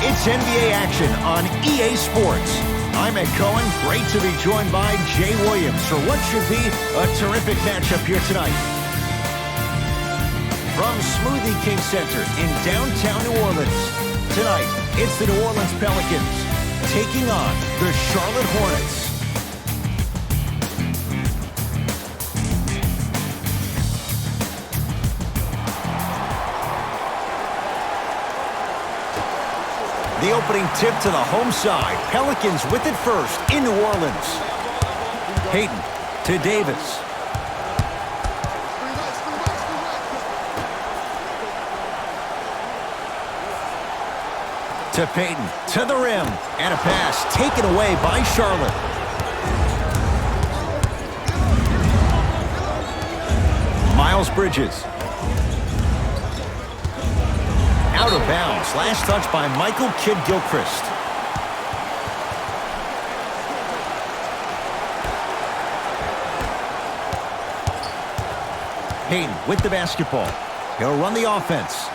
It's NBA action on EA Sports. I'm Ed Cohen. Great to be joined by Jay Williams for what should be a terrific matchup here tonight. From Smoothie King Center in downtown New Orleans, tonight it's the New Orleans Pelicans taking on the Charlotte Hornets. The opening tip to the home side. Pelicans with it first in New Orleans. Hayden to Davis. To Payton, to the rim. And a pass taken away by Charlotte. Miles Bridges. Out of bounds. Last touch by Michael Kidd-Gilchrist. Payton with the basketball. He'll run the offense.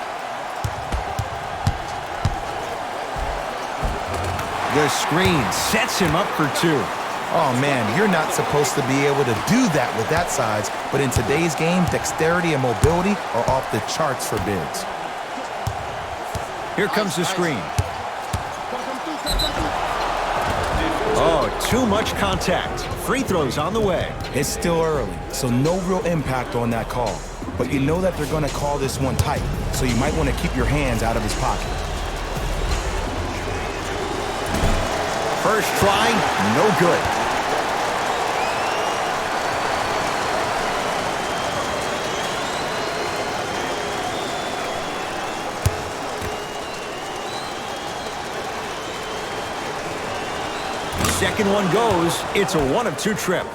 The screen sets him up for two. Oh, man, you're not supposed to be able to do that with that size, but in today's game, dexterity and mobility are off the charts for bigs. Here comes the screen. Oh, too much contact. Free throws on the way. It's still early, so no real impact on that call. But you know that they're going to call this one tight, so you might want to keep your hands out of his pocket. First try, no good. Second one goes. It's a 1-of-2 trip.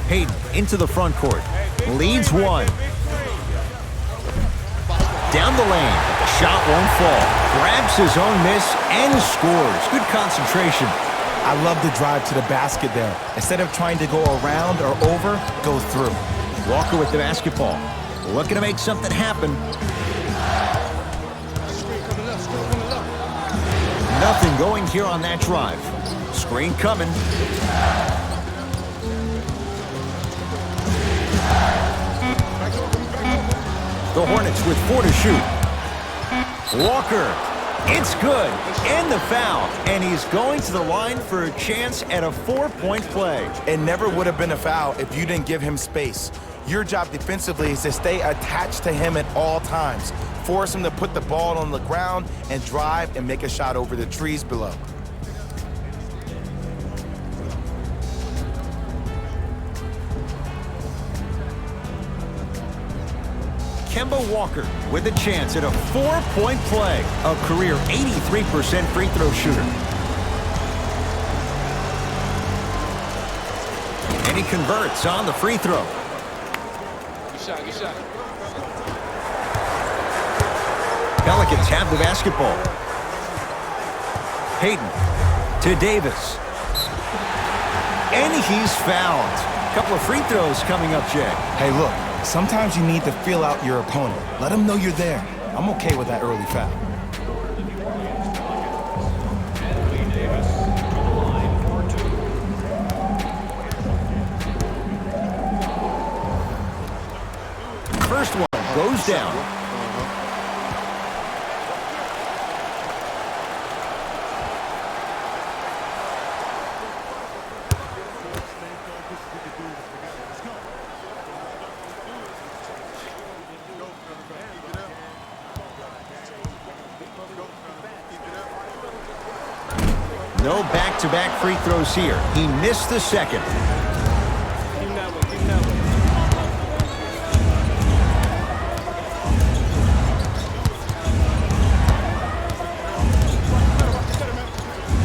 Hayden into the front court. Leads one. Down the lane. Shot won't fall. Grabs his own miss and scores. Good concentration. I love the drive to the basket there. Instead of trying to go around or over, go through. Walker with the basketball. Looking to make something happen. Nothing going here on that drive. Screen coming. The Hornets with 4 to shoot. Walker. It's good. And the foul. And he's going to the line for a chance at a 4-point play. It never would have been a foul if you didn't give him space. Your job defensively is to stay attached to him at all times. Force him to put the ball on the ground and drive and make a shot over the trees below. Kemba Walker with a chance at a 4-point play. A career 83% free throw shooter. And he converts on the free throw. Good shot. Pelicans have the basketball. Hayden to Davis. And he's fouled. A couple of free throws coming up, Jay. Hey, look, sometimes you need to feel out your opponent. Let them know you're there. I'm okay with that early foul. First one goes down. No back-to-back free throws here. He missed the second.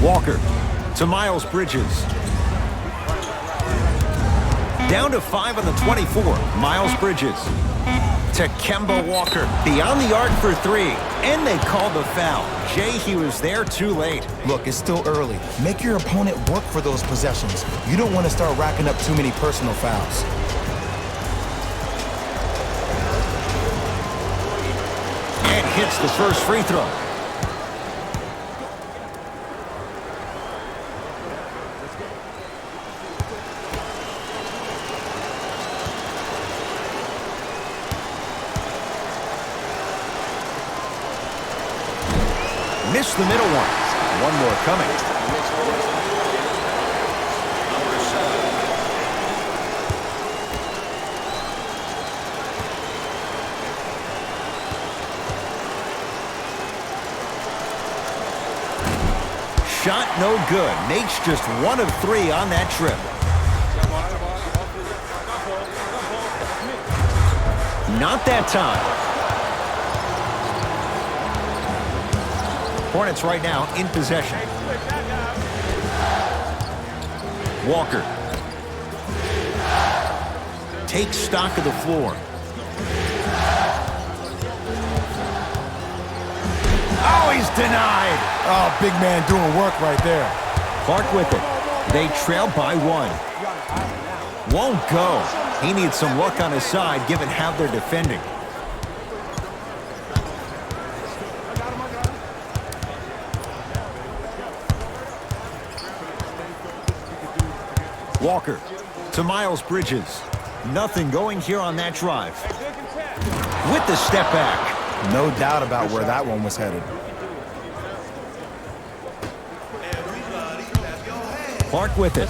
Walker to Miles Bridges. Down to 5 on the 24. Miles Bridges to Kemba Walker. Beyond the arc for 3. And they call the foul. Jay, he was there too late. Look, it's still early. Make your opponent work for those possessions. You don't want to start racking up too many personal fouls. hits the first free throw. Missed the middle one. One more coming. Shot no good. Makes just 1 of 3 on that trip. Not that time. Hornets right now in possession. Walker takes stock of the floor. Oh, he's denied. Oh, big man doing work right there. Clark with it. They trail by 1. Won't go. He needs some luck on his side given how they're defending. Walker to Miles Bridges. Nothing going here on that drive. With the step back. No doubt about where that one was headed. Clark with it.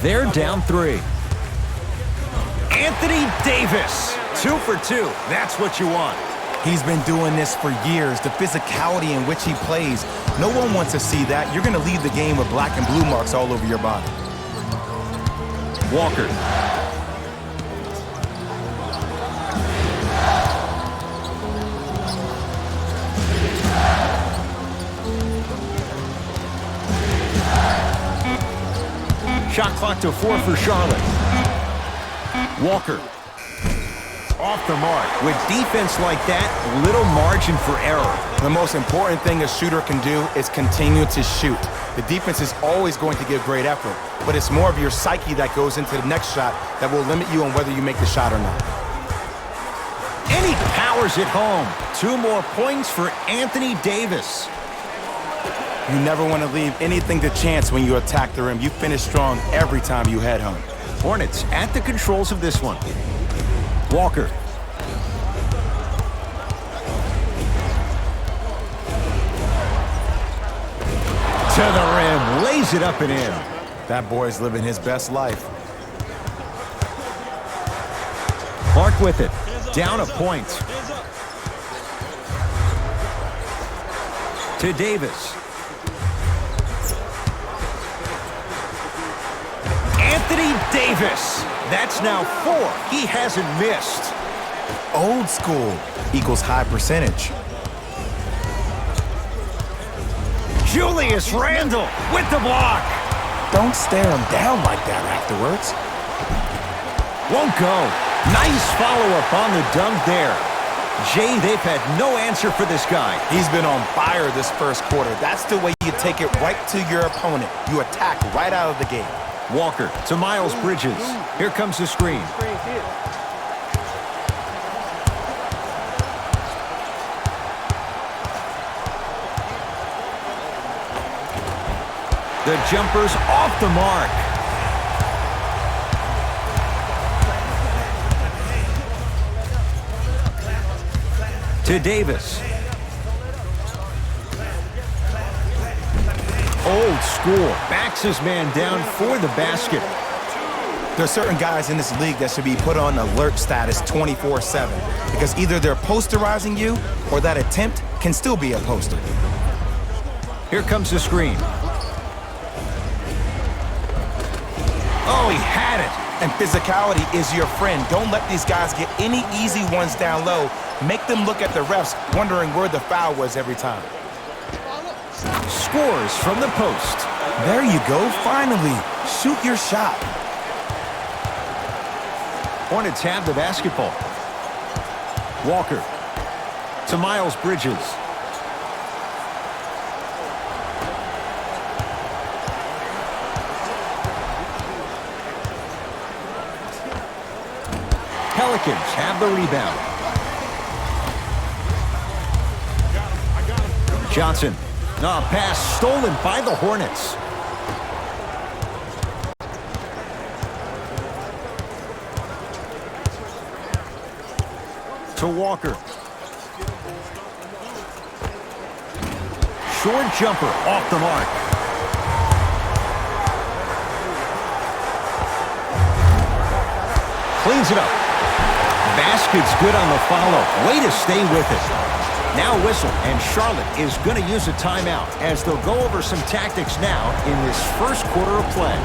They're down 3. Anthony Davis. 2 for 2. That's what you want. He's been doing this for years. The physicality in which he plays. No one wants to see that. You're going to leave the game with black and blue marks all over your body. Walker. Shot clock to 4 for Charlotte. Walker. Off the mark. With defense like that, little margin for error. The most important thing a shooter can do is continue to shoot. The defense is always going to give great effort, but it's more of your psyche that goes into the next shot that will limit you on whether you make the shot or not. And he powers it home. 2 more points for Anthony Davis. You never want to leave anything to chance when you attack the rim. You finish strong every time you head home. Hornets at the controls of this one. Walker. To the rim, lays it up and in. That boy's living his best life. Clark with it, down a point. To Davis. Anthony Davis. That's now 4. He hasn't missed. Old school equals high percentage. Julius Randle with the block. Don't stare him down like that afterwards. Won't go. Nice follow-up on the dunk there. Jay, they've had no answer for this guy. He's been on fire this first quarter. That's the way you take it right to your opponent. You attack right out of the gate. Walker to Miles Bridges. Here comes the screen. The jumper's off the mark. To Davis. Old school. Backs his man down for the basket. There are certain guys in this league that should be put on alert status 24/7 because either they're posterizing you or that attempt can still be a poster. Here comes the screen. Oh, he had it. And physicality is your friend. Don't let these guys get any easy ones down low. Make them look at the refs wondering where the foul was every time. Scores from the post. There you go, finally. Shoot your shot. Hornets have the basketball. Walker to Miles Bridges. Pelicans have the rebound. Johnson. A pass stolen by the Hornets. To Walker. Short jumper off the mark. Cleans it up. Basket's good on the follow. Way to stay with it. Now whistle, and Charlotte is going to use a timeout as they'll go over some tactics now in this first quarter of play.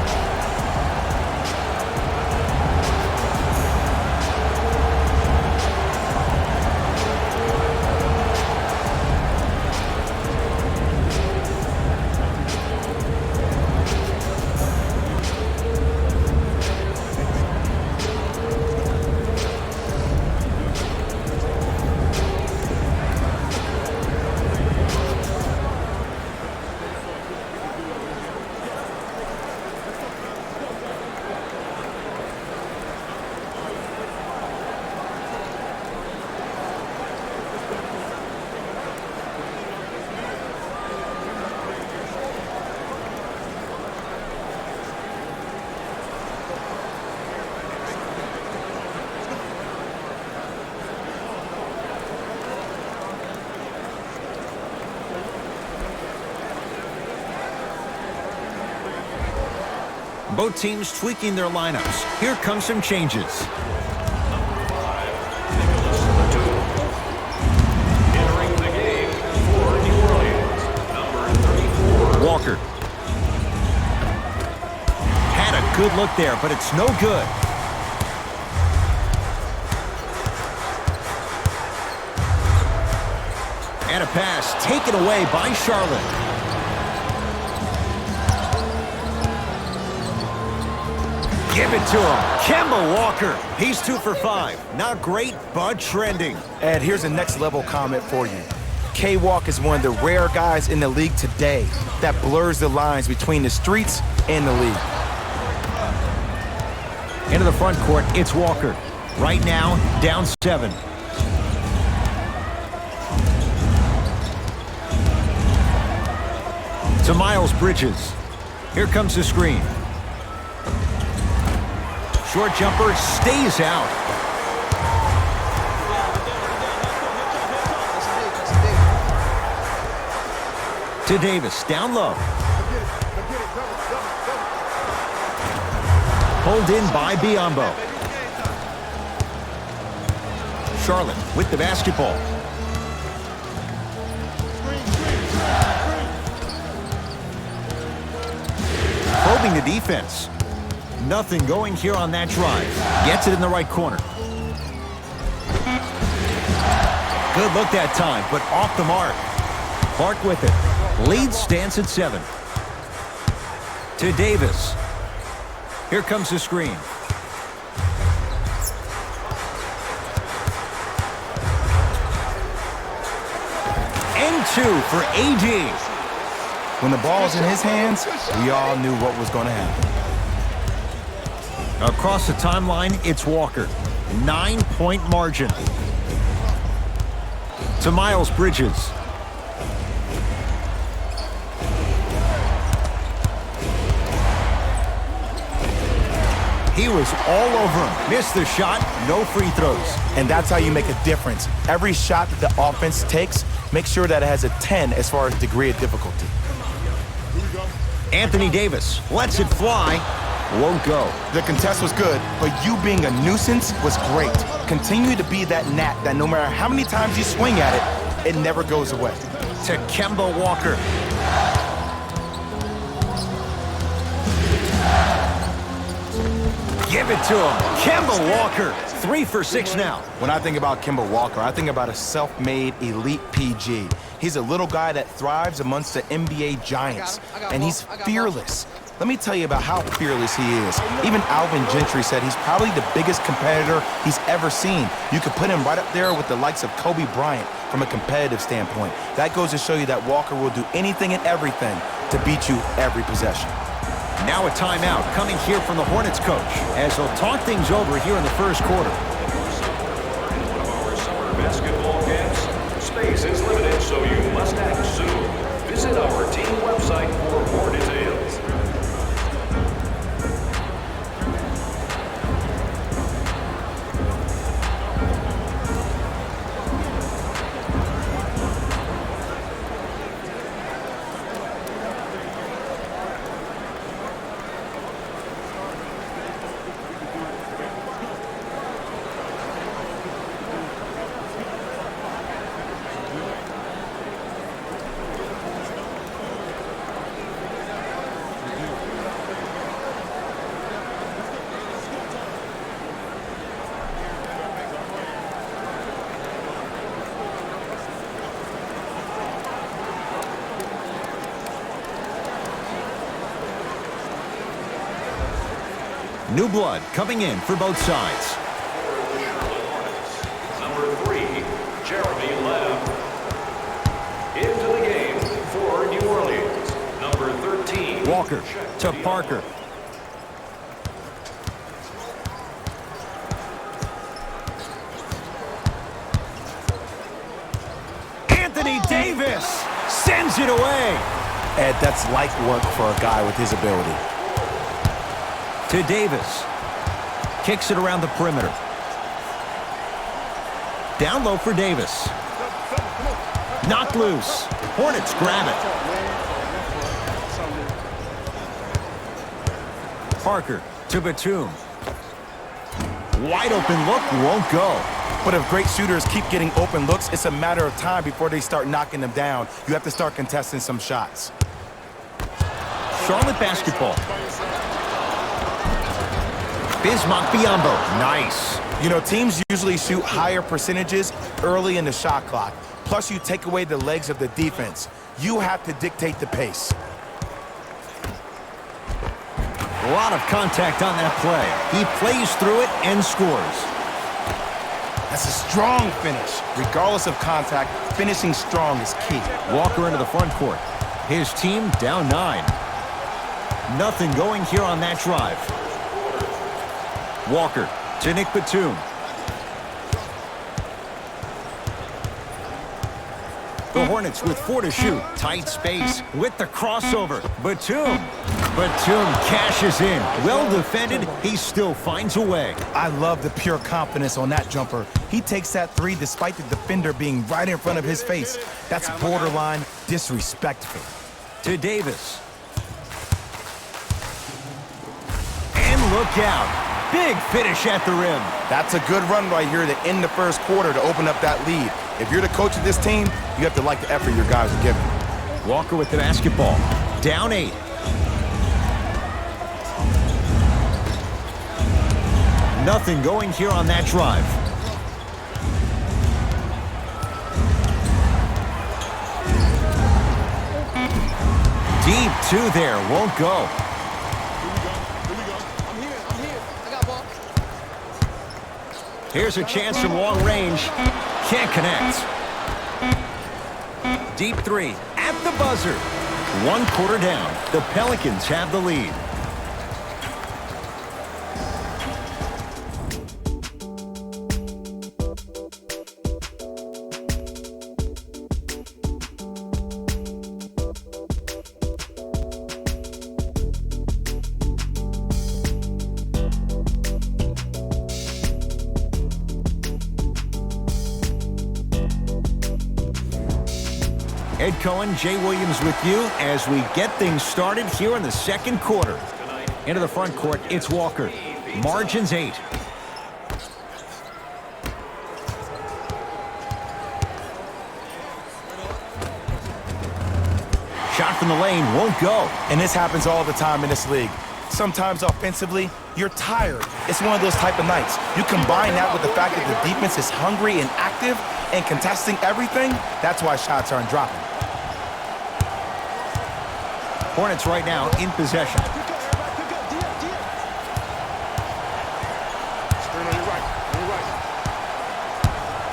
Both teams tweaking their lineups. Here come some changes. Entering the game for New Orleans, number 34. Walker. Had a good look there, but it's no good. And a pass taken away by Charlotte. Give it to him. Kemba Walker. He's 2 for 5. Not great, but trending. Ed, here's a next-level comment for you. K-Walk is one of the rare guys in the league today that blurs the lines between the streets and the league. Into the front court, it's Walker. Right now, down 7. To Miles Bridges. Here comes the screen. Short jumper stays out. To Davis, down low. Pulled in by Biyombo. Charlotte with the basketball. Probing the defense. Nothing going here on that drive. Gets it in the right corner. Good look that time, but off the mark. Clark with it. Lead stands at 7. To Davis. Here comes the screen. And 2 for AD. When the ball's in his hands, we all knew what was going to happen. Across the timeline, it's Walker. 9-point margin. To Miles Bridges. He was all over him. Missed the shot, no free throws. And that's how you make a difference. Every shot that the offense takes, make sure that it has a 10 as far as degree of difficulty. Anthony Davis lets it fly. Won't go. The contest was good, but you being a nuisance was great. Continue to be that gnat that no matter how many times you swing at it, it never goes away. To Kemba Walker. Give it to him. Kemba Walker. 3 for 6 now. When I think about Kemba Walker, I think about a self-made elite PG. He's a little guy that thrives amongst the NBA giants, and he's fearless. Let me tell you about how fearless he is. Even Alvin Gentry said he's probably the biggest competitor he's ever seen. You could put him right up there with the likes of Kobe Bryant from a competitive standpoint. That goes to show you that Walker will do anything and everything to beat you every possession. Now a timeout coming here from the Hornets coach as they'll talk things over here in the first quarter. One of our summer basketball camps. Space is limited, so you must act soon. New blood coming in for both sides. For the Charlotte Hornets, number 3, Jeremy Lamb. Into the game for New Orleans, number 13. Walker to Parker. Anthony Davis sends it away. Ed, that's light work for a guy with his ability. To Davis. Kicks it around the perimeter. Down low for Davis. Knocked loose. Hornets grab it. Parker to Batum. Wide open look, won't go. But if great shooters keep getting open looks, it's a matter of time before they start knocking them down. You have to start contesting some shots. Charlotte basketball. Bismack Biyombo, nice. You know, teams usually shoot higher percentages early in the shot clock. Plus, you take away the legs of the defense. You have to dictate the pace. A lot of contact on that play. He plays through it and scores. That's a strong finish. Regardless of contact, finishing strong is key. Walker into the front court. His team down 9. Nothing going here on that drive. Walker to Nick Batum. The Hornets with 4 to shoot. Tight space with the crossover. Batum cashes in. Well defended. He still finds a way. I love the pure confidence on that jumper. He takes that 3 despite the defender being right in front of his face. That's borderline disrespectful. To Davis. And look out. Big finish at the rim. That's a good run right here to end the first quarter to open up that lead. If you're the coach of this team, you have to like the effort your guys are giving. Walker with the basketball. Down 8. Nothing going here on that drive. Deep 2 there, won't go. Here's a chance from long range. Can't connect. Deep 3 at the buzzer. 1 quarter down. The Pelicans have the lead. Ed Cohen, Jay Williams with you as we get things started here in the second quarter. Into the front court, it's Walker. Margins 8. Shot from the lane, won't go. And this happens all the time in this league. Sometimes offensively, you're tired. It's one of those type of nights. You combine that with the fact that the defense is hungry and active and contesting everything, that's why shots aren't dropping. Hornets right now in possession.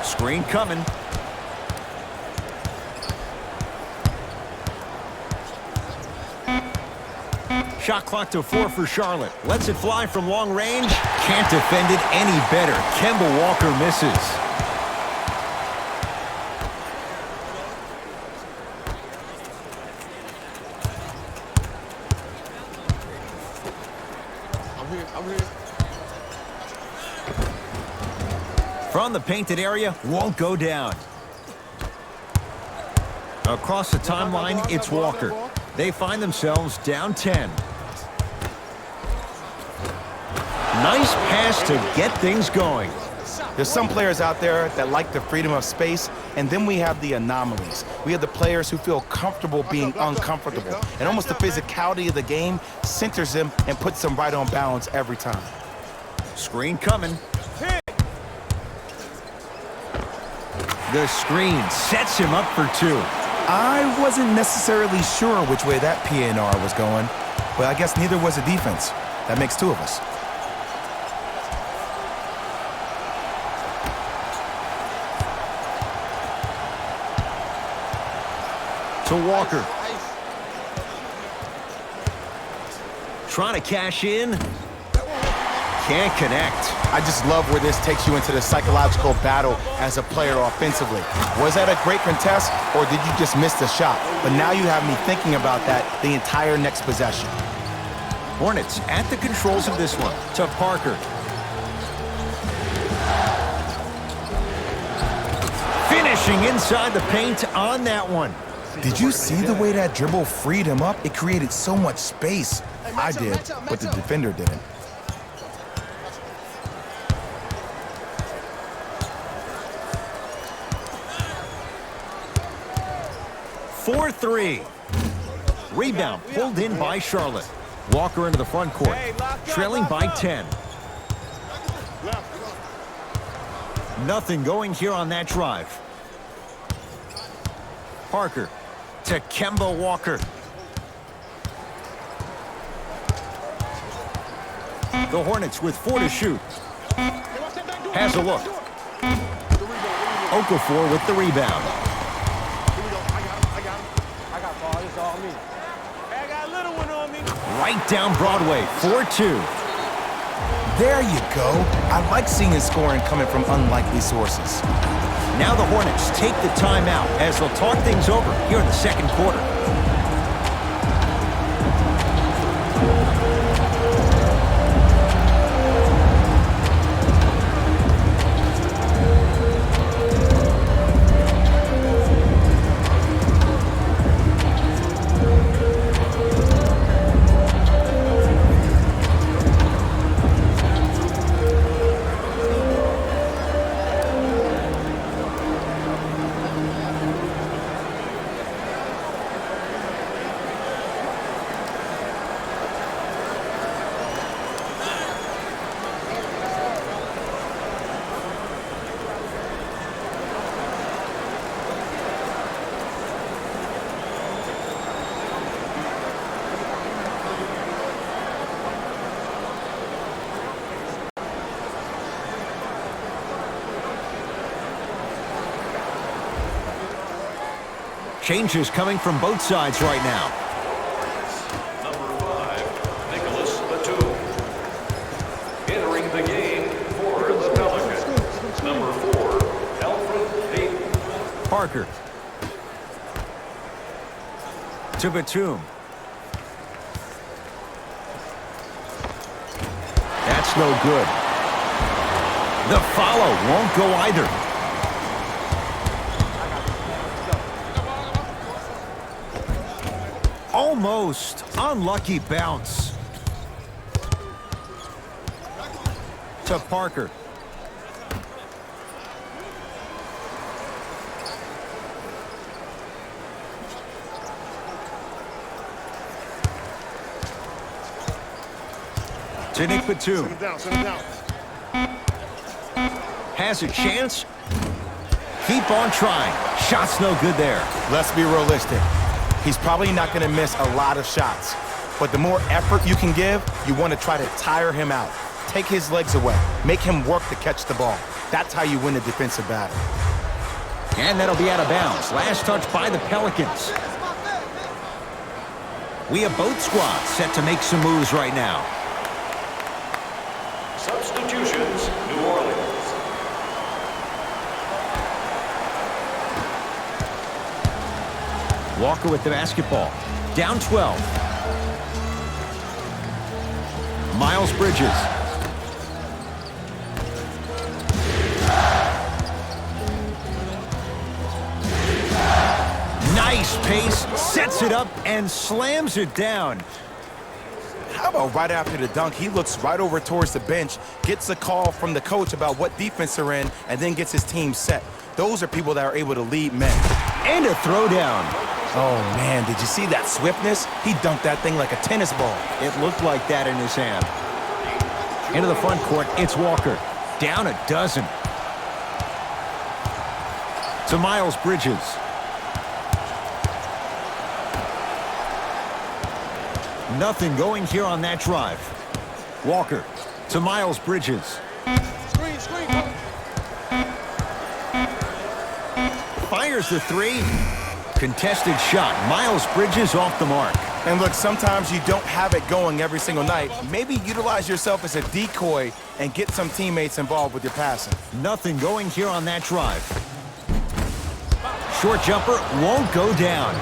Screen coming. Shot clock to 4 for Charlotte. Lets it fly from long range. Can't defend it any better. Kemba Walker misses. From the painted area, won't go down. Across the timeline, it's Walker. They find themselves down 10. Nice pass to get things going. There's some players out there that like the freedom of space, and then we have the anomalies. We have the players who feel comfortable being uncomfortable, and almost the physicality of the game centers them and puts them right on balance every time. Screen coming. The screen sets him up for 2. I wasn't necessarily sure which way that PNR was going, but I guess neither was the defense. That makes 2 of us. To Walker. Trying to cash in. Can't connect. I just love where this takes you into the psychological battle as a player offensively. Was that a great contest, or did you just miss the shot? But now you have me thinking about that the entire next possession. Hornets at the controls of this one. To Parker. Finishing inside the paint on that one. Did you see the way that dribble freed him up? It created so much space. I did, but the defender didn't. For 3. Rebound pulled in by Charlotte. Walker into the front court, trailing by 10. Nothing going here on that drive. Parker to Kemba Walker. The Hornets with 4 to shoot. Has a look. Okafor with the rebound. Right down Broadway, 4-2. There you go. I like seeing his scoring coming from unlikely sources. Now the Hornets take the timeout as they'll talk things over here in the second quarter. Changes coming from both sides right now. Number 5, Nicholas Batum. Entering the game for the Pelicans. Number 4, Alfred Payton. Parker. To Batum. That's no good. The follow won't go either. Almost unlucky bounce. To Parker. To Nick Batum. Has a chance. Keep on trying. Shot's no good there. Let's be realistic. He's probably not going to miss a lot of shots. But the more effort you can give, you want to try to tire him out. Take his legs away. Make him work to catch the ball. That's how you win a defensive battle. And that'll be out of bounds. Last touch by the Pelicans. We have both squads set to make some moves right now. Substitutions, New Orleans. Walker with the basketball. Down 12. Miles Bridges. Nice pace. Sets it up and slams it down. How about right after the dunk, he looks right over towards the bench, gets a call from the coach about what defense they're in, and then gets his team set. Those are people that are able to lead men. And a throwdown. Oh, man, did you see that swiftness? He dunked that thing like a tennis ball. It looked like that in his hand. Into the front court, it's Walker. Down a dozen. To Miles Bridges. Nothing going here on that drive. Walker to Miles Bridges. Fires the three. Contested shot. Miles Bridges off the mark. And look, sometimes you don't have it going every single night. Maybe utilize yourself as a decoy and get some teammates involved with your passing. Nothing going here on that drive. Short jumper won't go down.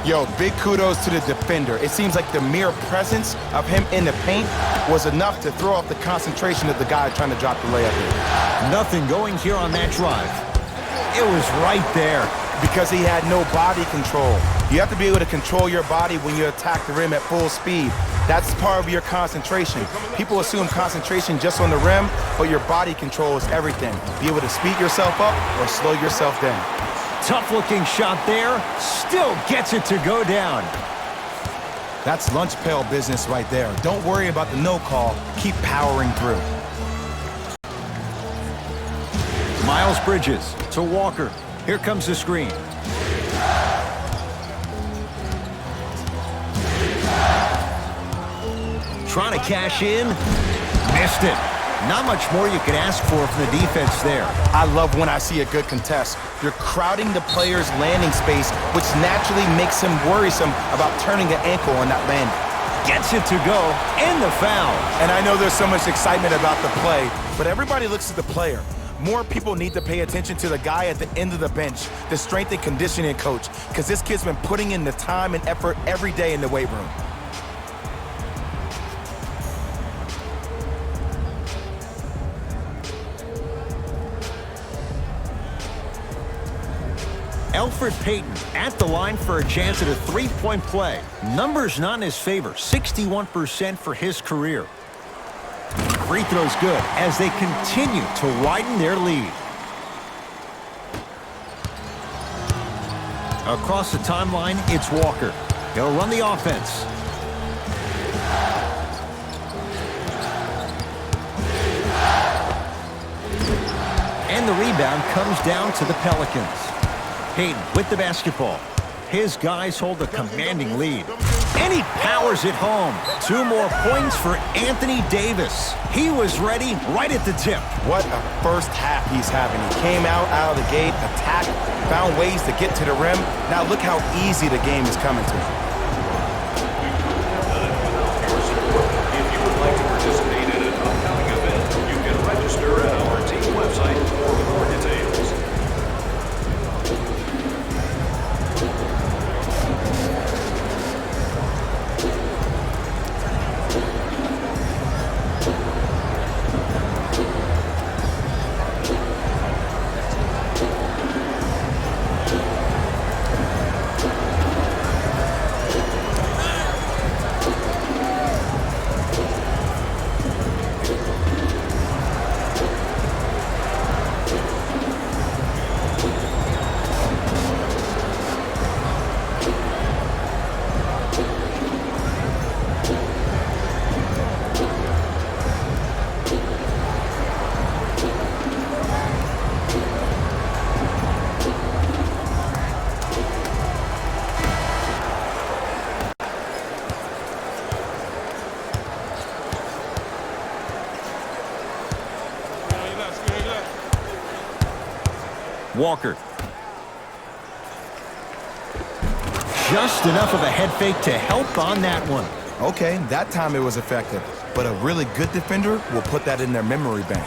Yo, big kudos to the defender. It seems like the mere presence of him in the paint was enough to throw off the concentration of the guy trying to drop the layup here. Nothing going here on that drive. It was right there. Because he had no body control. You have to be able to control your body when you attack the rim at full speed. That's part of your concentration. People assume concentration just on the rim, but your body control is everything. Be able to speed yourself up or slow yourself down. Tough-looking shot there. Still gets it to go down. That's lunch pail business right there. Don't worry about the no call. Keep powering through. Miles Bridges to Walker. Here comes the screen. Trying to cash in. Missed it. Not much more you could ask for from the defense there. I love when I see a good contest. You're crowding the player's landing space, which naturally makes him worrisome about turning an ankle on that landing. Gets it to go, and the foul. And I know there's so much excitement about the play, but everybody looks at the player. More people need to pay attention to the guy at the end of the bench, the strength and conditioning coach, because this kid's been putting in the time and effort every day in the weight room. Elfrid Payton at the line for a chance at a three-point play. Numbers not in his favor, 61% for his career. Free throw's good as they continue to widen their lead. Across the timeline, it's Walker. He'll run the offense. And the rebound comes down to the Pelicans. Payton with the basketball. His guys hold a commanding lead. And he powers it home. 2 more points for Anthony Davis. He was ready right at the tip. What a first half he's having. He came out of the gate, attacked, found ways to get to the rim. Now look how easy the game is coming to him. If you would like to participate in an upcoming event, you can register at our team website for more details. Walker. Just enough of a head fake to help on that one. Okay, that time it was effective, but a really good defender will put that in their memory bank.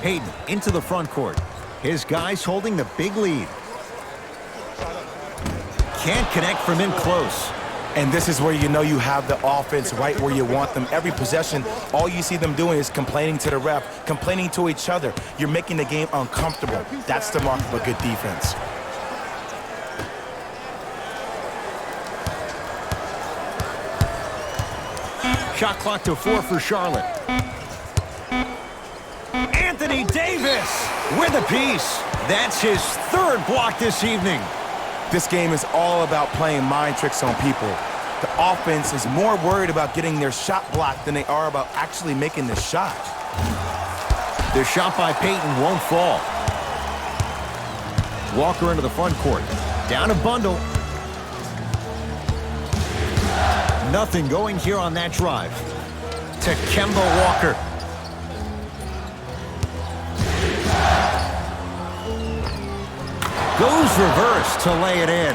Payton into the front court. His guys holding the big lead. Can't connect from in close. And this is where you know you have the offense right where you want them. Every possession, all you see them doing is complaining to the ref, complaining to each other. You're making the game uncomfortable. That's the mark of a good defense. Shot clock to 4 for Charlotte. Anthony Davis with a piece. That's his 3rd block this evening. This game is all about playing mind tricks on people. The offense is more worried about getting their shot blocked than they are about actually making the shot. The shot by Payton won't fall. Walker into the front court. Down a bundle. Nothing going here on that drive. To Kemba Walker. Goes reverse to lay it in.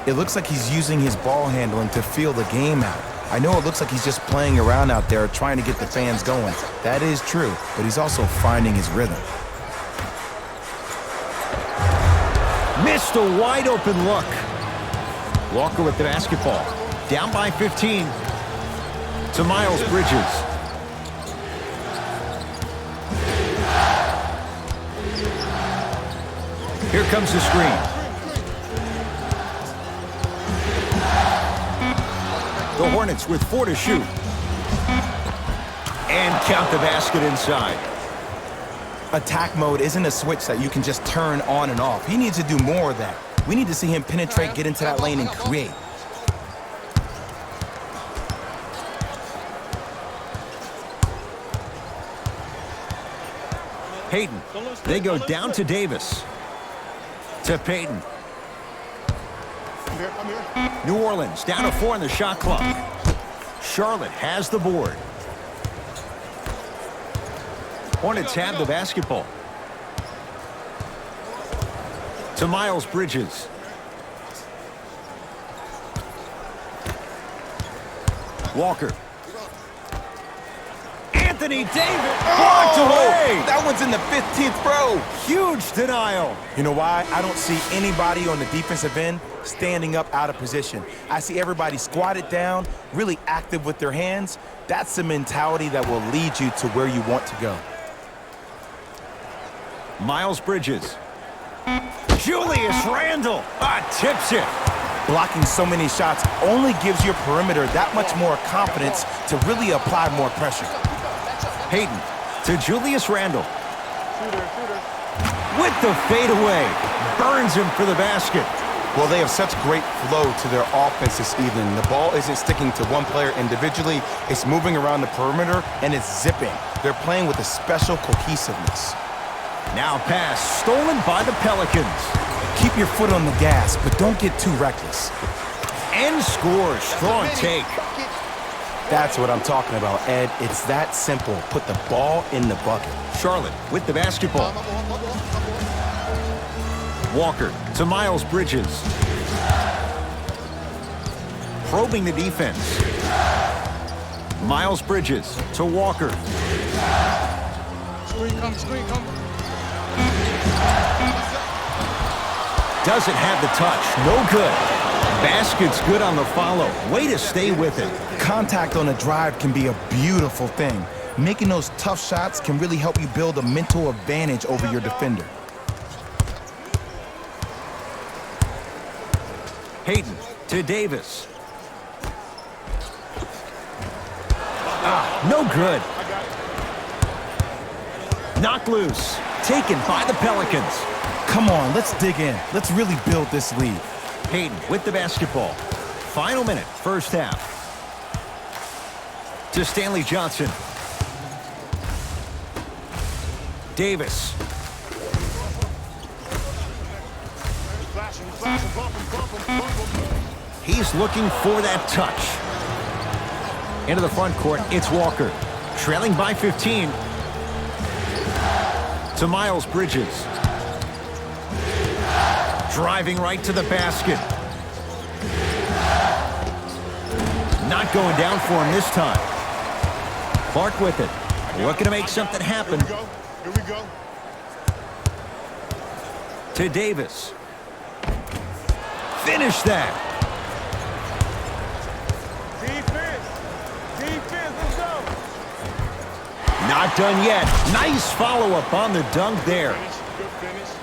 It looks like he's using his ball handling to feel the game out. I know it looks like he's just playing around out there trying to get the fans going. That is true, but he's also finding his rhythm. Missed a wide open look. Walker with the basketball. Down by 15 to Miles Bridges. Here comes the screen. The Hornets with 4 to shoot. And count the basket inside. Attack mode isn't a switch that you can just turn on and off. He needs to do more of that. We need to see him penetrate, get into that lane, and create. Payton. They go down to Davis. To Payton. New Orleans down to 4 in the shot clock. Charlotte has the board. Hornets have the basketball. To Miles Bridges. Walker. Anthony Davis blocked away. That one's in the 15th row. Huge denial. You know why? I don't see anybody on the defensive end standing up out of position. I see everybody squatted down, really active with their hands. That's the mentality that will lead you to where you want to go. Miles Bridges. Julius Randle tips it. Blocking so many shots only gives your perimeter that much more confidence to really apply more pressure. Payton to Julius Randle. With the fadeaway. Burns him for the basket. Well, they have such great flow to their offense this evening. The ball isn't sticking to one player individually. It's moving around the perimeter, and it's zipping. They're playing with a special cohesiveness. Now pass stolen by the Pelicans. Keep your foot on the gas, but don't get too reckless. And scores. Strong take. That's what I'm talking about, Ed. It's that simple. Put the ball in the bucket. Charlotte with the basketball. Walker to Miles Bridges. Probing the defense. Miles Bridges to Walker. Screen come. Doesn't have the touch. No good. Basket's good on the follow. Way to stay with it. Contact on a drive can be a beautiful thing. Making those tough shots can really help you build a mental advantage over your defender. Payton to Davis. No good. Knocked loose. Taken by the Pelicans. Come on, let's dig in. Let's really build this lead. Payton with the basketball. Final minute, first half. To Stanley Johnson. Davis. He's looking for that touch. Into the front court, it's Walker. Trailing by 15. To Miles Bridges. Driving right to the basket. Not going down for him this time. Clark with it. Looking to make something happen. Here we go. To Davis. Finish that. Defense, let's go. Not done yet. Nice follow-up on the dunk there. Good finish.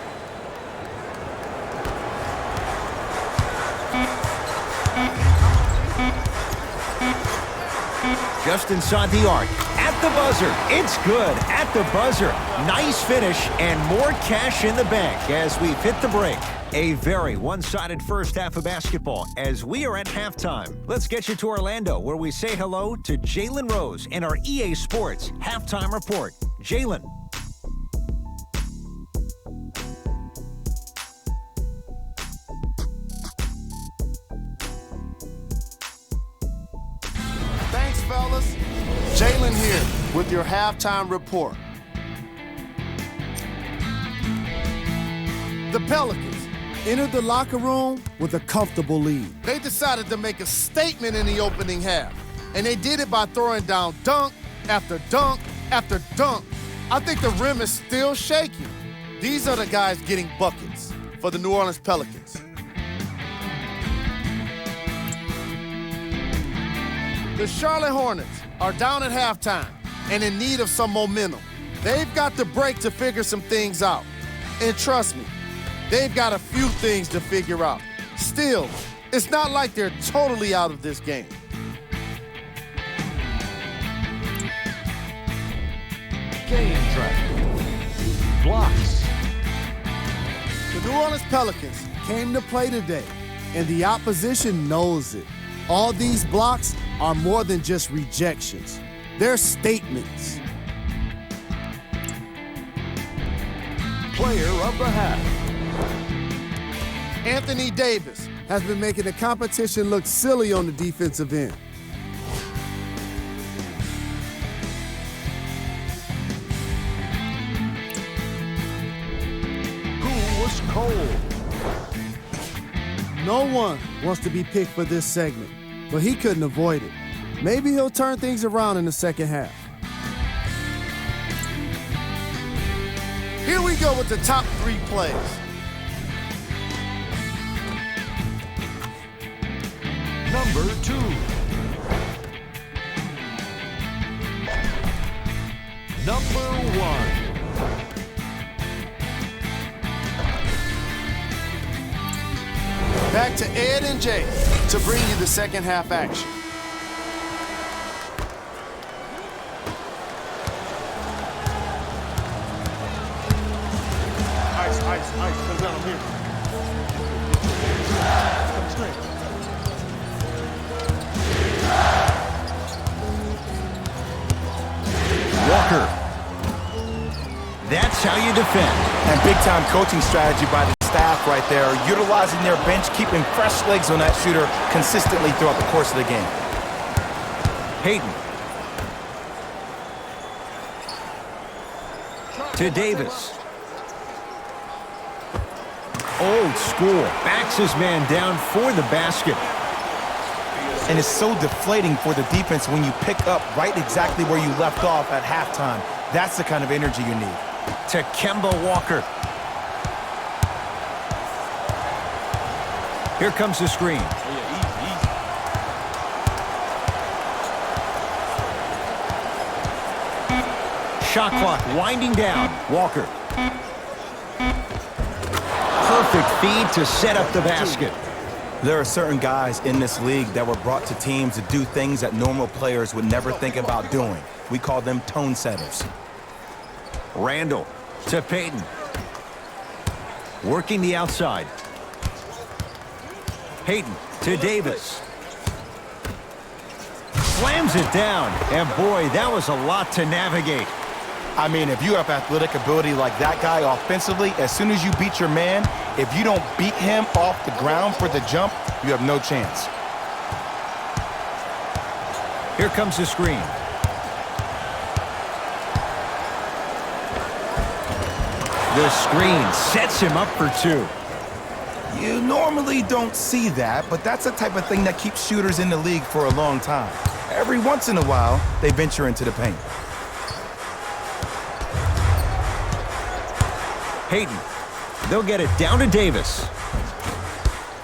Just inside the arc. At the buzzer. It's good. At the buzzer. Nice finish and more cash in the bank as we've hit the break. A very one-sided first half of basketball as we are at halftime. Let's get you to Orlando where we say hello to Jalen Rose in our EA Sports Halftime Report. Jalen. Thanks, fellas. Jalen here with your halftime report. The Pelicans entered the locker room with a comfortable lead. They decided to make a statement in the opening half, and they did it by throwing down dunk after dunk after dunk. I think the rim is still shaking. These are the guys getting buckets for the New Orleans Pelicans. The Charlotte Hornets are down at halftime and in need of some momentum. They've got the break to figure some things out. And trust me, they've got a few things to figure out. Still, it's not like they're totally out of this game. Game track. Blocks. The New Orleans Pelicans came to play today, and the opposition knows it. All these blocks are more than just rejections. They're statements. Player of the half. Anthony Davis has been making the competition look silly on the defensive end. Who was cold? No one wants to be picked for this segment, but he couldn't avoid it. Maybe he'll turn things around in the second half. Here we go with the top 3 plays. Number 2. Number 1. Back to Ed and Jay to bring you the second half action. Ice. Come down here. Come straight. Walker. That's how you defend. And big-time coaching strategy by the staff right there, utilizing their bench, keeping fresh legs on that shooter consistently throughout the course of the game. Payton. To Davis. Old school. Backs his man down for the basket. And it's so deflating for the defense when you pick up right exactly where you left off at halftime. That's the kind of energy you need. To Kemba Walker. Here comes the screen. Shot clock winding down. Walker. Perfect feed to set up the basket. There are certain guys in this league that were brought to teams to do things that normal players would never think about doing. We call them tone setters. Randall to Payton. Working the outside. Payton to Davis. Slams it down. And boy, that was a lot to navigate. I mean, if you have athletic ability like that guy offensively, as soon as you beat your man, if you don't beat him off the ground for the jump, you have no chance. Here comes the screen. The screen sets him up for 2. You normally don't see that, but that's the type of thing that keeps shooters in the league for a long time. Every once in a while, they venture into the paint. Payton. They'll get it down to Davis.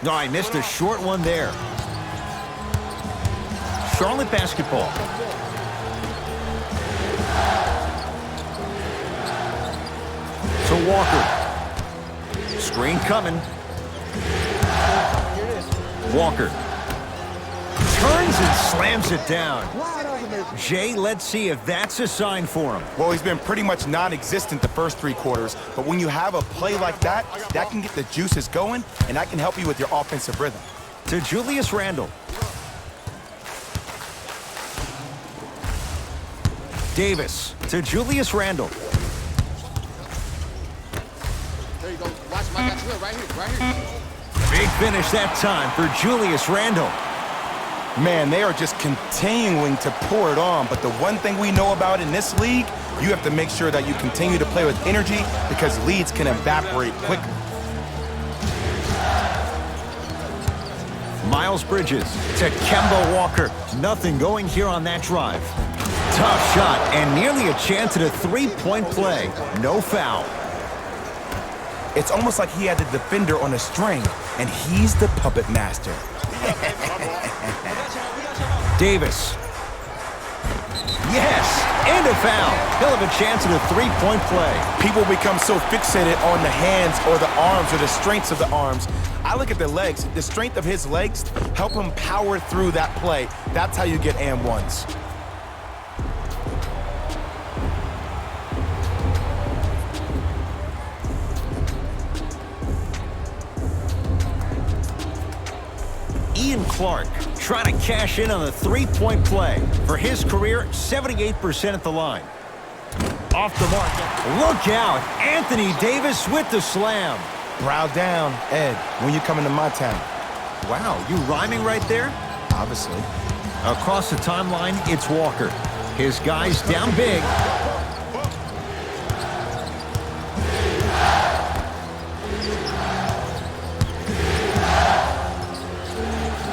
No, I missed a short one there. Charlotte basketball. To Walker. Screen coming. Walker. Turns and slams it down. Jay, let's see if that's a sign for him. Well, he's been pretty much non-existent the first 3 quarters, but when you have a play like that, that can get the juices going, and that can help you with your offensive rhythm. To Julius Randle. Davis to Julius Randle. There you go. Watch him. I got you right here. Big finish that time for Julius Randle. Man, they are just continuing to pour it on, but the one thing we know about in this league, you have to make sure that you continue to play with energy because leads can evaporate quickly. Miles Bridges to Kemba Walker. Nothing going here on that drive. Tough shot and nearly a chance at a three-point play. No foul. It's almost like he had the defender on a string, and he's the puppet master. Davis. Yes, and a foul. He'll have a chance at a three-point play. People become so fixated on the hands or the arms or the strengths of the arms. I look at the legs. The strength of his legs help him power through that play. That's how you get and ones. Ian Clark trying to cash in on the three-point play. For his career, 78% at the line. Off the mark. Look out. Anthony Davis with the slam. Brow down, Ed, when you coming to my town. Wow, you rhyming right there? Obviously. Across the timeline, it's Walker. His guys down big.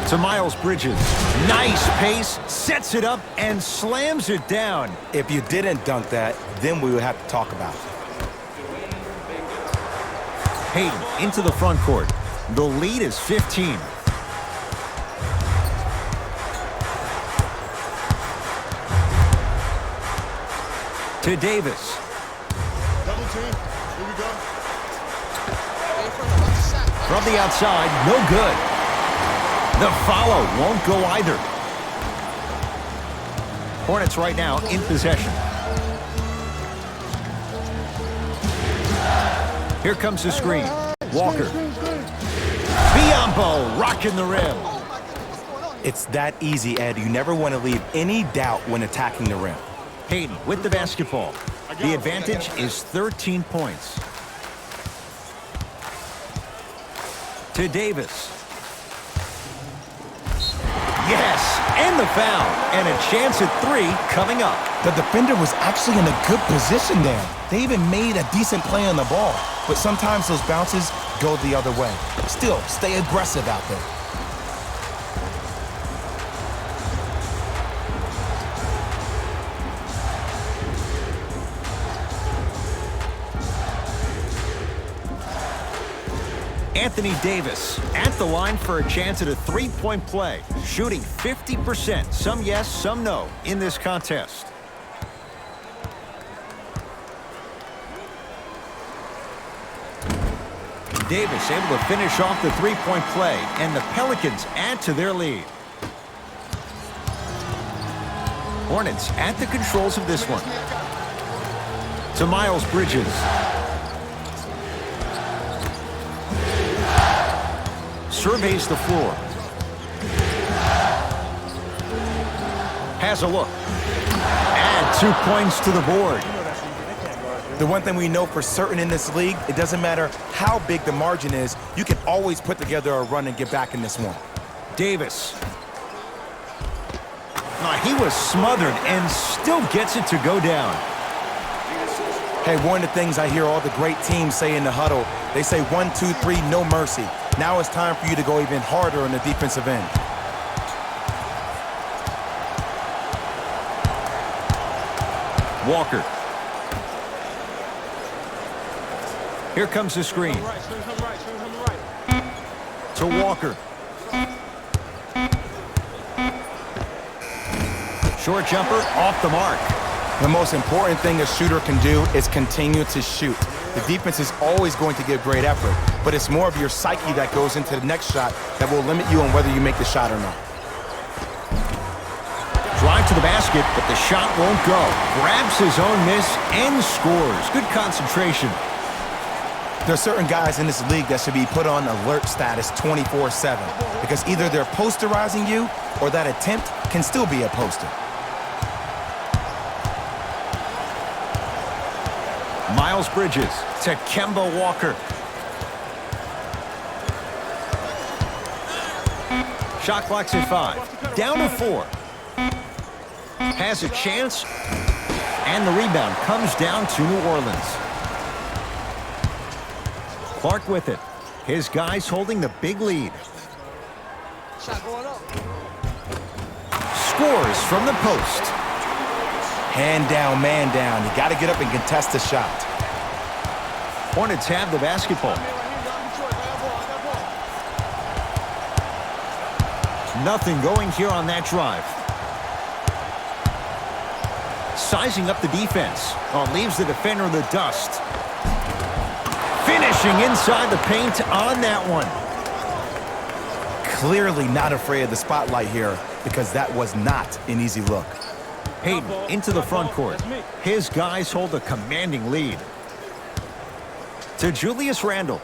To Miles Bridges. Nice pace, sets it up, and slams it down. If you didn't dunk that, then we would have to talk about it. Hayden into the front court. The lead is 15. To Davis. Double team. Here we go. From the outside, no good. The follow won't go either. Hornets right now in possession. Here comes the screen. Walker. Biombo rocking the rim. It's that easy, Ed. You never want to leave any doubt when attacking the rim. Hayden with the basketball. The advantage is 13 points. To Davis. Yes, and the foul. And a chance at three coming up. The defender was actually in a good position there. They even made a decent play on the ball. But sometimes those bounces go the other way. Still, stay aggressive out there. Anthony Davis at the line for a chance at a three-point play. Shooting 50%. Some yes, some no in this contest. Davis able to finish off the three-point play, and the Pelicans add to their lead. Hornets at the controls of this one. To Miles Bridges. Surveys the floor. Has a look. Add 2 points to the board. The one thing we know for certain in this league, it doesn't matter how big the margin is, you can always put together a run and get back in this one. Davis. He was smothered and still gets it to go down. Hey, one of the things I hear all the great teams say in the huddle, they say 1, 2, 3, no mercy. Now it's time for you to go even harder on the defensive end. Walker. Here comes the screen. To Walker. Short jumper off the mark. The most important thing a shooter can do is continue to shoot. The defense is always going to give great effort, but it's more of your psyche that goes into the next shot that will limit you on whether you make the shot or not. Drive to the basket, but the shot won't go. Grabs his own miss and scores. Good concentration. There are certain guys in this league that should be put on alert status 24/7 because either they're posterizing you or that attempt can still be a poster. Miles Bridges to Kemba Walker. Shot clock's at 5. Down to 4. Has a chance, and the rebound comes down to New Orleans. Clark with it. His guys holding the big lead. Shot going up. Scores from the post. Hand down, man down. You got to get up and contest the shot. Hornets have the basketball. Nothing going here on that drive. Sizing up the defense. Oh, leaves the defender in the dust. Finishing inside the paint on that one. Clearly not afraid of the spotlight here because that was not an easy look. Hayden into the front court. His guys hold a commanding lead. To Julius Randle.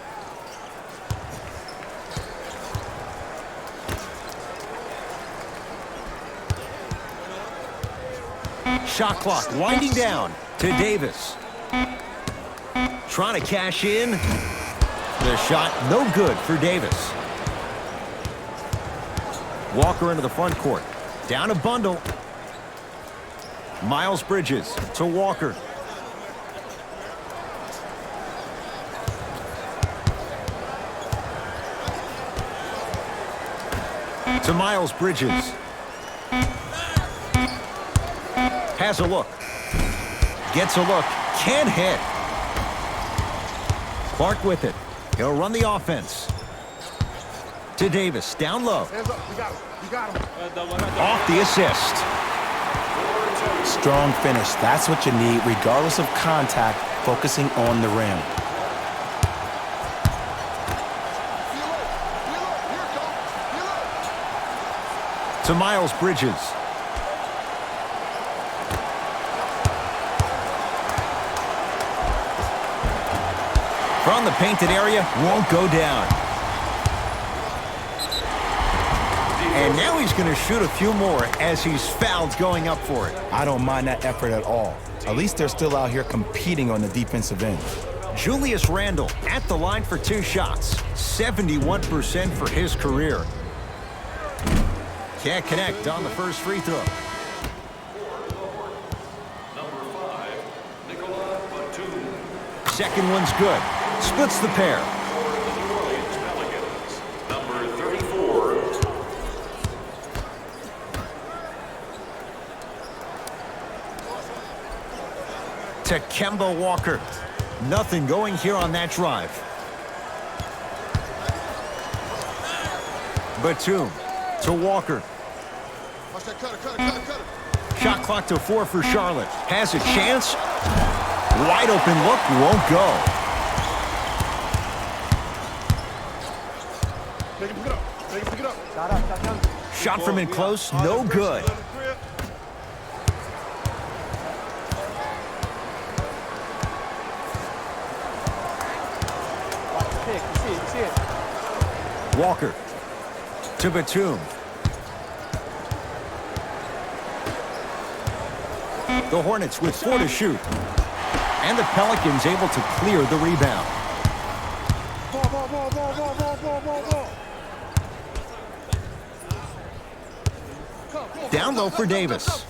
Shot clock winding down to Davis. Trying to cash in. The shot no good for Davis. Walker into the front court. Down a bundle. Miles Bridges to Walker. To Miles Bridges. Has a look. Gets a look. Can't hit. Clark with it. He'll run the offense. To Davis. Down low. Hands up. You got him. You got him. Off the assist. Strong finish. That's what you need, regardless of contact, focusing on the rim. To Miles Bridges. From the painted area, won't go down. And now he's going to shoot a few more as he's fouled going up for it. I don't mind that effort at all. At least they're still out here competing on the defensive end. Julius Randle at the line for 2 shots. 71% for his career. Can't connect on the first free throw. Number 5, Nicola Batum. Second one's good. Splits the pair. For the New Orleans Pelicans, number 34. To Kemba Walker. Nothing going here on that drive. Batum to Walker. Watch that cutter. Shot clock to 4 for Charlotte. Has a chance. Wide open look, won't go. Pick it up. Shot from in close, no good. Walker to Batum. The Hornets with 4 to shoot. And the Pelicans able to clear the rebound. Down low for Davis.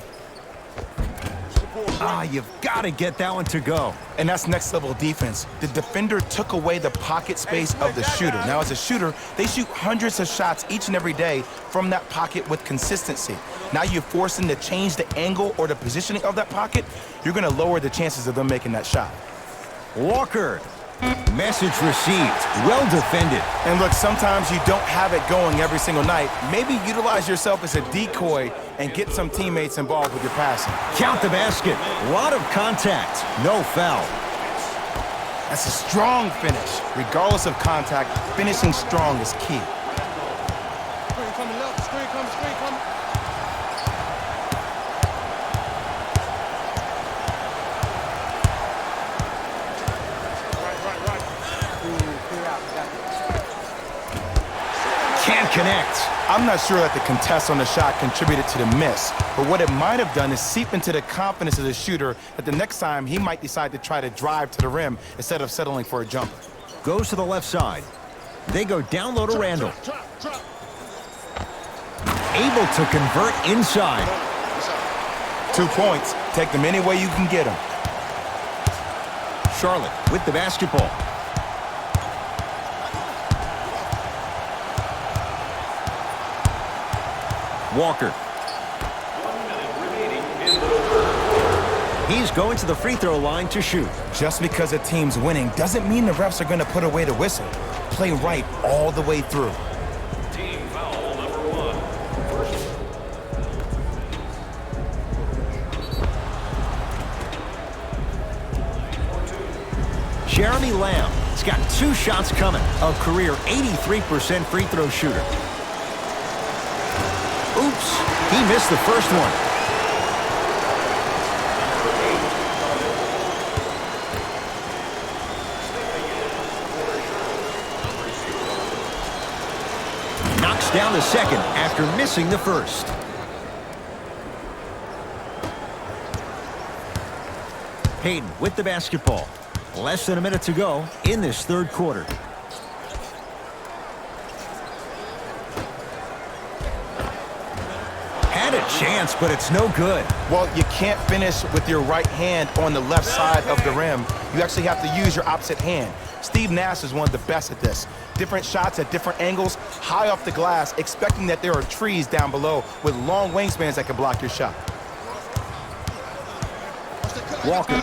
You've got to get that one to go. And that's next level defense. The defender took away the pocket space of the shooter. Now, as a shooter, they shoot hundreds of shots each and every day from that pocket with consistency. Now you force them to change the angle or the positioning of that pocket. You're going to lower the chances of them making that shot. Walker. Message received. Well defended. And look, sometimes you don't have it going every single night. Maybe utilize yourself as a decoy and get some teammates involved with your passing. Count the basket. A lot of contact. No foul. That's a strong finish. Regardless of contact, finishing strong is key. Screen coming left. Screen coming. Can't connect. I'm not sure that the contest on the shot contributed to the miss, but what it might have done is seep into the confidence of the shooter that the next time he might decide to try to drive to the rim instead of settling for a jumper. Goes to the left side. They go down low to Randle. Able to convert inside. 2 points. Take them any way you can get them. Charlotte with the basketball. Walker. 1 minute remaining in the third quarter. He's going to the free throw line to shoot. Just because a team's winning doesn't mean the refs are going to put away the whistle. Play right all the way through. Team foul number 1. First. Jeremy Lamb has got 2 shots coming. A career 83% free throw shooter. Oops, he missed the first one. Knocks down the second after missing the first. Payton with the basketball. Less than a minute to go in this third quarter. Had a chance, but it's no good. Well, you can't finish with your right hand on the left side of the rim. You actually have to use your opposite hand. Steve Nash is one of the best at this. Different shots at different angles, high off the glass, expecting that there are trees down below with long wingspans that can block your shot. Walker.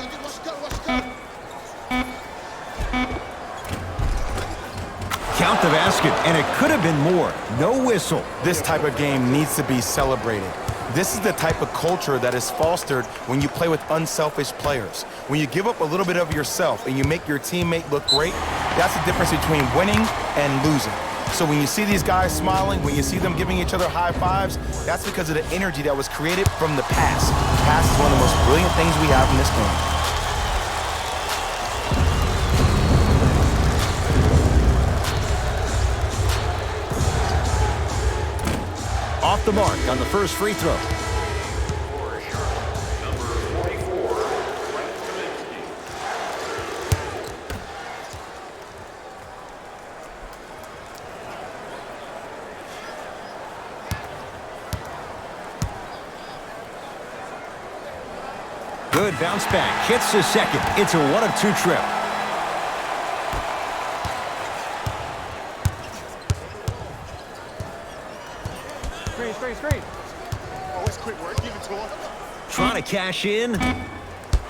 Count the basket, and it could have been more. No whistle. This type of game needs to be celebrated. This is the type of culture that is fostered when you play with unselfish players. When you give up a little bit of yourself and you make your teammate look great, that's the difference between winning and losing. So when you see these guys smiling, when you see them giving each other high fives, that's because of the energy that was created from the pass. The pass is one of the most brilliant things we have in this game. Off the mark on the first free throw. For Charlotte, number 44, Frank Kaminsky. Good bounce back. Hits the second. It's a 1-of-2 trip. Screen. Always quick work. Give it to him. Trying to cash in.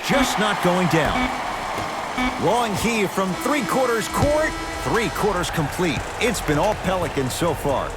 Just not going down. Long heave from three-quarters court. Three-quarters complete. It's been all Pelicans so far.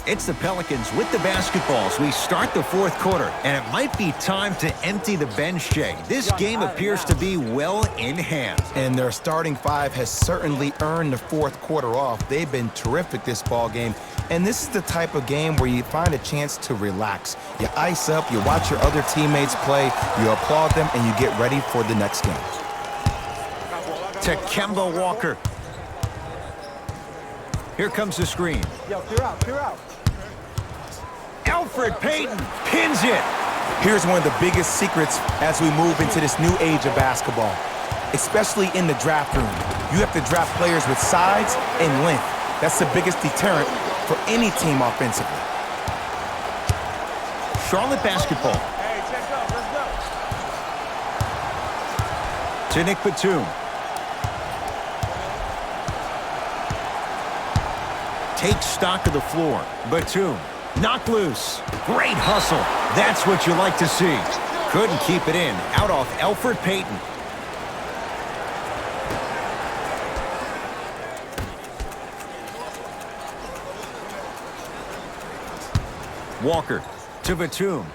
It's the Pelicans with the basketballs. We start the fourth quarter, and it might be time to empty the bench, Jay. This game appears to be well in hand. And their starting five has certainly earned the fourth quarter off. They've been terrific this ball game. And this is the type of game where you find a chance to relax. You ice up, you watch your other teammates play, you applaud them, and you get ready for the next game. To Kemba Walker. Here comes the screen. Yo, clear out. Alfred Payton pins it. Here's one of the biggest secrets as we move into this new age of basketball, especially in the draft room. You have to draft players with size and length. That's the biggest deterrent for any team offensively. Charlotte basketball. Hey, check up. Let's go. To Nick Batum. Takes stock of the floor. Batum. Knocked loose. Great hustle. That's what you like to see. Couldn't keep it in. Out off Alfred Payton. Walker to Batum.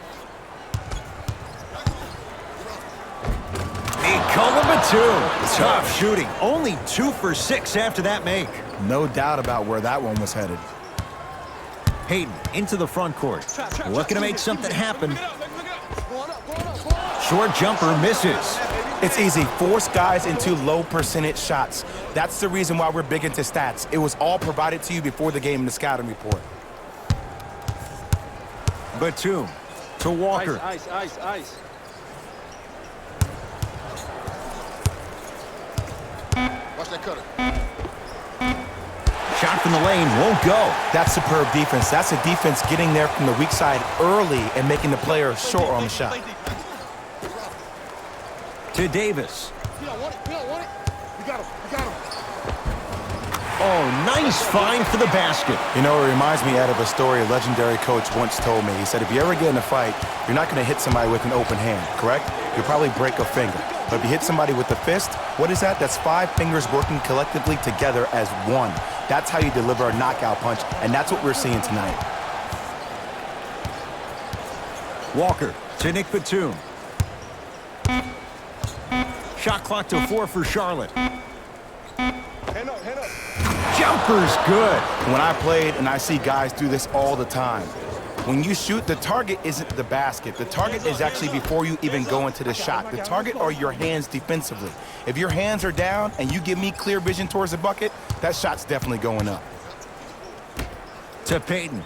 Nicola Batum. Tough shooting. Only 2 for 6 after that make. No doubt about where that one was headed. Payton into the front court. Looking to make something happen. Short jumper misses. It's easy. Force guys into low percentage shots. That's the reason why we're big into stats. It was all provided to you before the game in the scouting report. Batum to Walker. Ice. Watch that cutter. in the lane won't go. That's superb defense. That's a defense getting there from the weak side early and making the player short on the shot. To Davis. We don't want it. We don't want it. We got him. We got him. Oh, nice find for the basket. You know, it reminds me, Ed, of a story a legendary coach once told me. He said, if you ever get in a fight, you're not going to hit somebody with an open hand, correct? You'll probably break a finger. But if you hit somebody with a fist, what is that? That's 5 fingers working collectively together as one. That's how you deliver a knockout punch, and that's what we're seeing tonight. Walker to Nick Batum. Shot clock to 4 for Charlotte. Hand up, hand up. Jumper's good. When I played, and I see guys do this all the time, when you shoot, the target isn't the basket. The target is actually before you even go into the shot. The target are your hands defensively. If your hands are down and you give me clear vision towards the bucket, that shot's definitely going up. To Payton.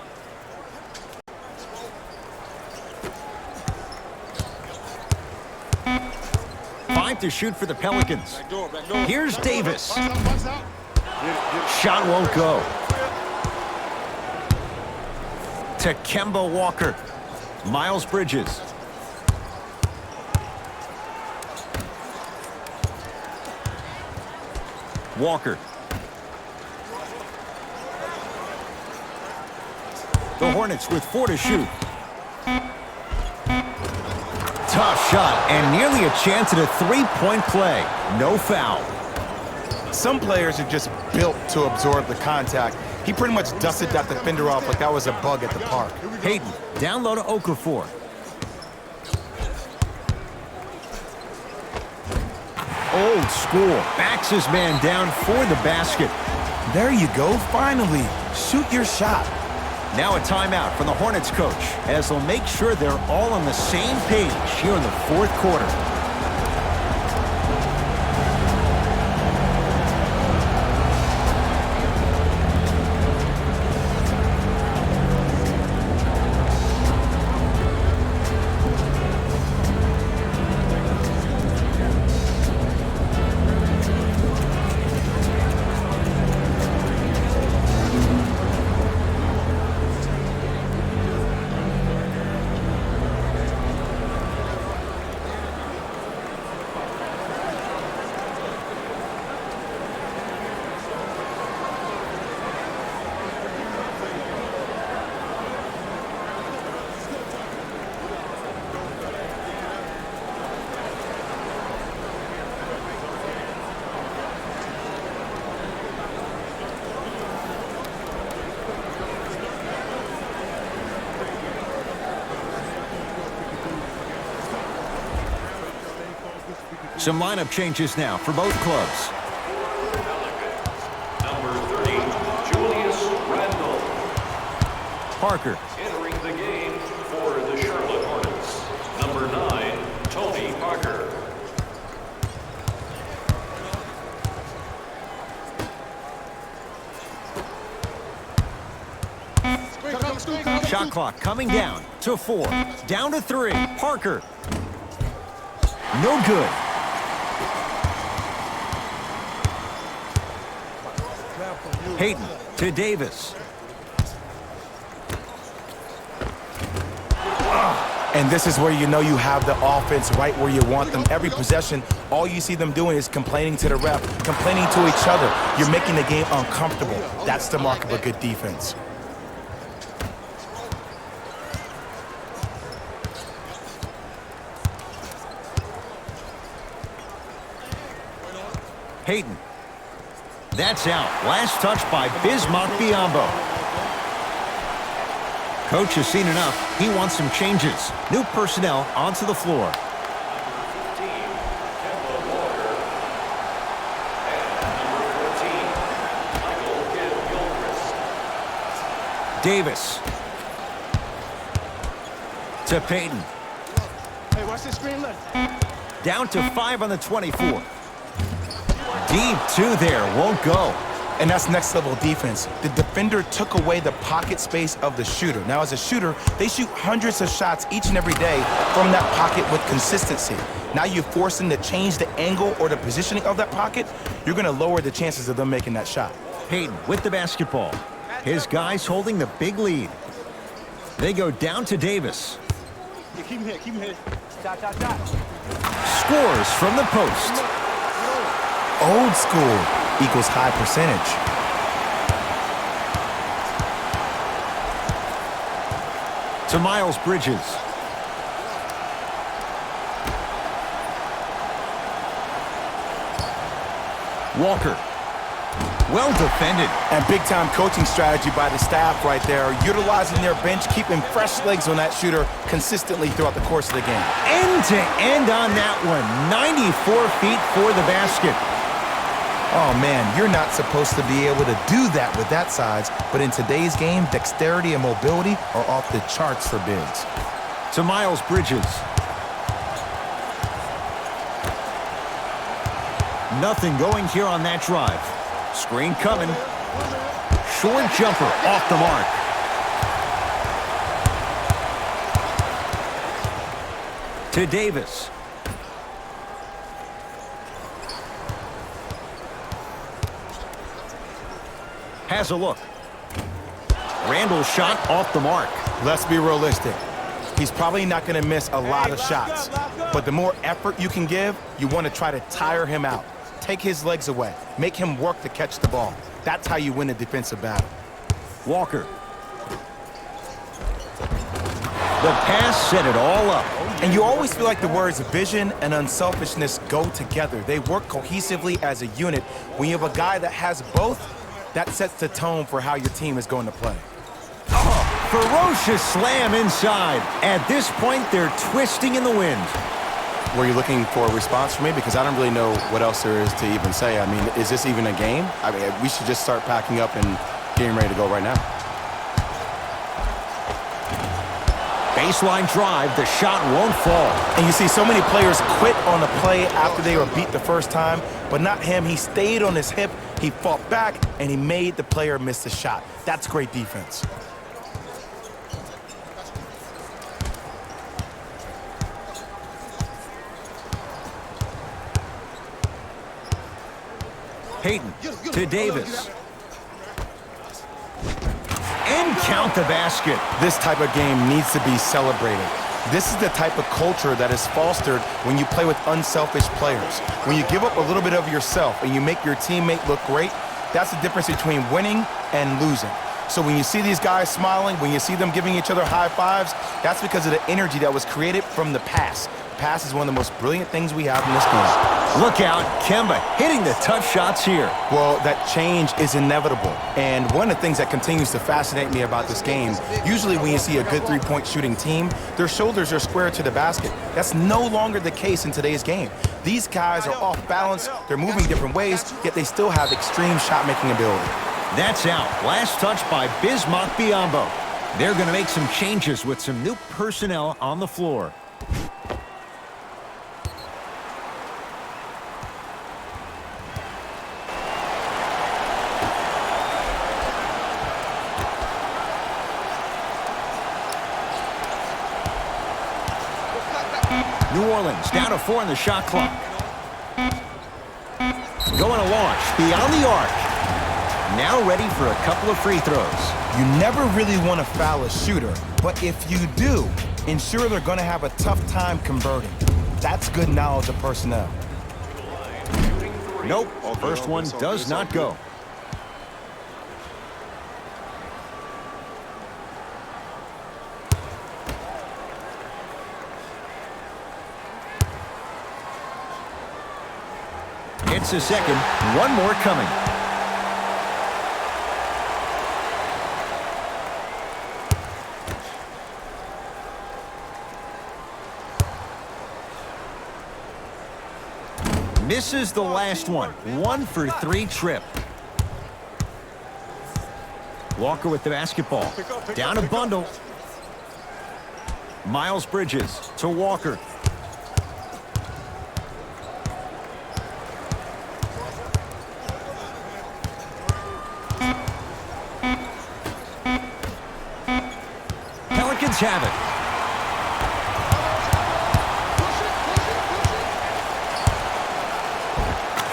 Five to shoot for the Pelicans. Back door, back door. Here's Davis. Box out, box out. Shot won't go. To Kemba Walker. Miles Bridges. Walker. The Hornets with 4 to shoot. Tough shot and nearly a chance at a 3-point play. No foul. Some players are just built to absorb the contact. He pretty much dusted that defender off like that was a bug at the park. Payton down low to Okafor. Old school. Backs his man down for the basket. There you go, finally. Shoot your shot. Now a timeout from the Hornets coach as they'll make sure they're all on the same page here in the 4th quarter. Some lineup changes now for both clubs. Number 30, Julius Randle. Parker. Entering the game for the Charlotte Hornets. Number 9, Tony Parker. Shot clock coming down to 4. Down to 3. Parker. No good. Payton to Davis. And this is where you know you have the offense right where you want them. Every possession, all you see them doing is complaining to the ref, complaining to each other. You're making the game uncomfortable. That's the mark of a good defense. Payton. That's out. Last touch by Bismack Biyombo. Coach has seen enough. He wants some changes. New personnel onto the floor. Davis. To Payton. Hey, watch this screen left. Down to 5 on the 24. Deep 2 there. Won't go. And that's next level defense. The defender took away the pocket space of the shooter. Now, as a shooter, they shoot hundreds of shots each and every day from that pocket with consistency. Now you force them to change the angle or the positioning of that pocket. You're going to lower the chances of them making that shot. Payton with the basketball. His guys holding the big lead. They go down to Davis. Yeah, keep him here, keep him here. Shot, shot, shot. Scores from the post. Old school equals high percentage. To Miles Bridges. Walker. Well defended. And big-time coaching strategy by the staff right there, utilizing their bench, keeping fresh legs on that shooter consistently throughout the course of the game. End-to-end on that one. 94 feet for the basket. Oh, man, you're not supposed to be able to do that with that size, but in today's game, dexterity and mobility are off the charts for bigs. To Miles Bridges. Nothing going here on that drive. Screen coming. Short jumper off the mark. To Davis. Has a look. Randall's shot off the mark. Let's be realistic. He's probably not going to miss a lot of shots, but the more effort you can give, you want to try to tire him out. Take his legs away. Make him work to catch the ball. That's how you win a defensive battle. Walker. The pass set it all up. And you always feel like the words vision and unselfishness go together. They work cohesively as a unit. When you have a guy that has both, that sets the tone for how your team is going to play. Oh, ferocious slam inside. At this point, they're twisting in the wind. Were you looking for a response from me? Because I don't really know what else there is to even say. I mean, is this even a game? I mean, we should just start packing up and getting ready to go right now. Baseline drive, the shot won't fall. And you see so many players quit on the play after they were beat the first time, but not him. He stayed on his hip, he fought back, and he made the player miss the shot. That's great defense. Payton to Davis. And count the basket. This type of game needs to be celebrated. This is the type of culture that is fostered when you play with unselfish players. When you give up a little bit of yourself and you make your teammate look great, that's the difference between winning and losing. So when you see these guys smiling, when you see them giving each other high fives, that's because of the energy that was created from the pass. Pass is one of the most brilliant things we have in this game. Look out, Kemba hitting the tough shots here. Well, that change is inevitable. And one of the things that continues to fascinate me about this game, usually when you see a good three-point shooting team, their shoulders are square to the basket. That's no longer the case in today's game. These guys are off balance, they're moving different ways, yet they still have extreme shot-making ability. That's out. Last touch by Bismack Biyombo. They're going to make some changes with some new personnel on the floor. New Orleans down to 4 in the shot clock. Going to launch beyond the arc. Now ready for a couple of free throws. You never really want to foul a shooter, but if you do, ensure they're going to have a tough time converting. That's good knowledge of personnel. Nope, first one does not go. Hits a second, one more coming. Misses the last one. 1 for 3 trip. Walker with the basketball. Down a bundle. Miles Bridges to Walker. Pelicans have it.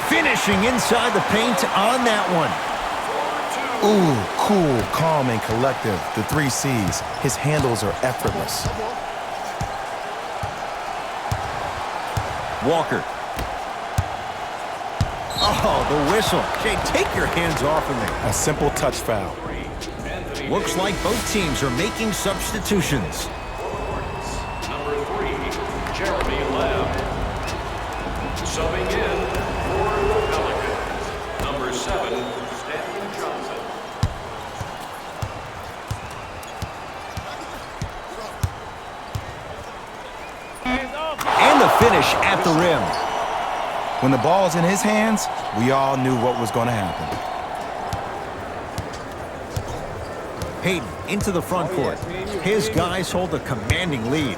Finishing inside the paint on that one. Ooh, cool, calm, and collective. The 3 C's. His handles are effortless. Walker. Oh, the whistle. Jay, take your hands off of me. A simple touch foul. Looks like both teams are making substitutions. Number 3, Jeremy Lamb. Subbing in for the Pelicans. Number 7, Stanley Johnson. And the finish at the rim. When the ball's in his hands, we all knew what was going to happen. Payton into the front court. His guys hold a commanding lead.